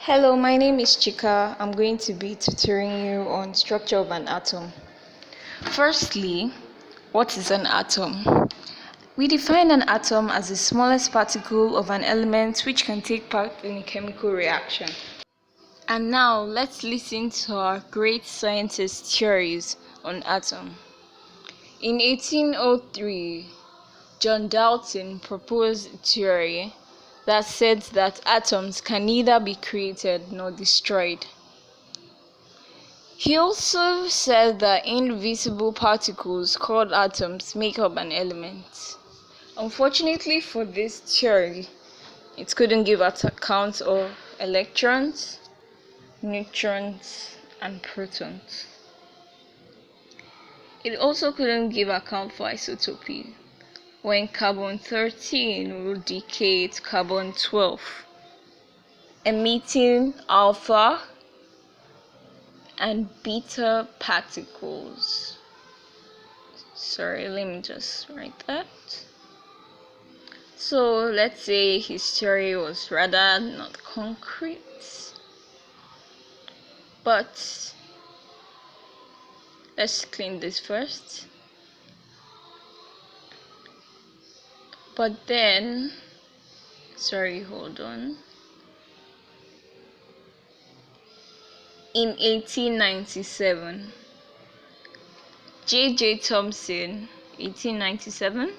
Hello, my name is Chika. I'm going to be tutoring you on structure of an atom. Firstly, what is an atom? We define an atom as the smallest particle of an element which can take part in a chemical reaction. And now let's listen to our great scientist theories on atom. In 1803, John Dalton proposed a theory that said that atoms can neither be created nor destroyed. He also said that invisible particles called atoms make up an element. Unfortunately for this theory, it couldn't give account of electrons, neutrons, and protons. It also couldn't give account for isotopy, when carbon-13 will decay to carbon-12, emitting alpha and beta particles. Sorry, let me just write that. So let's say his theory was rather not concrete, but let's clean this first. But then, hold on. In 1897, J.J. Thompson, 1897,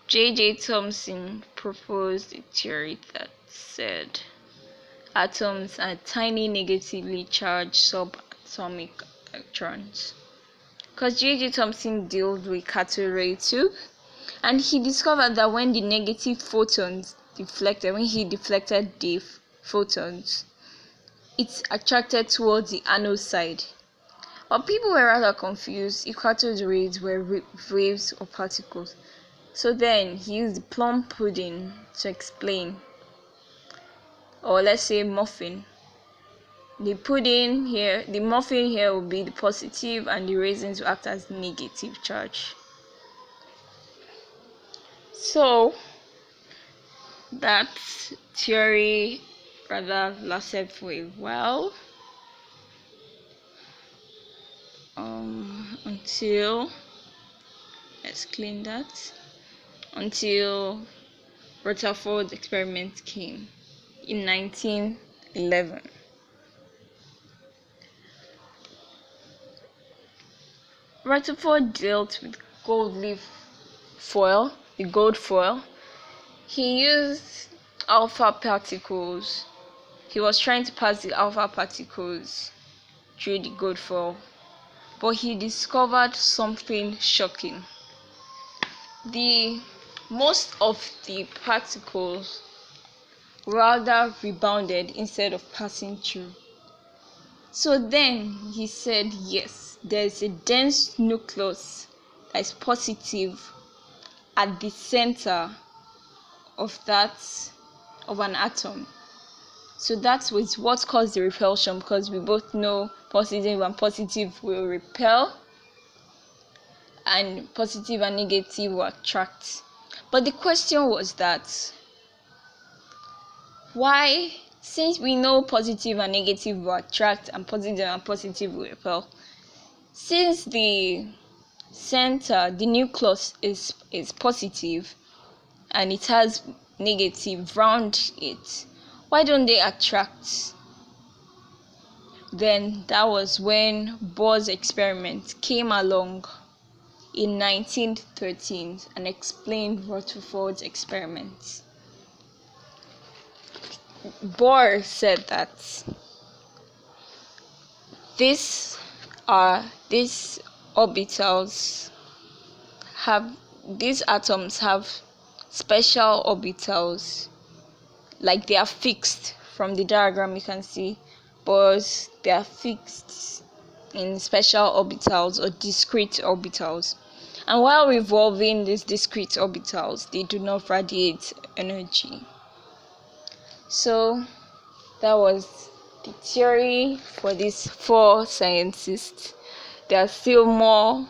J.J. Thompson proposed a theory that said atoms are tiny negatively charged subatomic electrons. Because J.J. Thompson dealt with cathode ray tube, and he discovered that when the negative photons deflected, when he deflected the photons, it attracted towards the anode side. But people were rather confused if cathode rays were waves or particles. So then he used the plum pudding to explain, or let's say muffin. The muffin here will be the positive, and the raisins will act as negative charge. So that theory rather lasted for a while, until Rutherford's experiment came in 1911. Rutherford dealt with the gold foil. He used alpha particles. He was trying to pass the alpha particles through the gold foil, but he discovered something shocking. Most of the particles rather rebounded instead of passing through. So then he said, yes, there's a dense nucleus that is positive at the center of an atom. So that was what caused the repulsion, because we both know positive and positive will repel, and positive and negative will attract. But the question was that, why, since we know positive and negative will attract and positive will repel, since the center, the nucleus is positive and it has negative round it, why don't they attract? Then that was when Bohr's experiment came along in 1913 and explained Rutherford's experiment. Bohr said that these atoms have special orbitals, like they are fixed. From the diagram you can see, but they are fixed in special orbitals or discrete orbitals, and while revolving these discrete orbitals, they do not radiate energy. So that was the theory for these 4 scientists. There are still more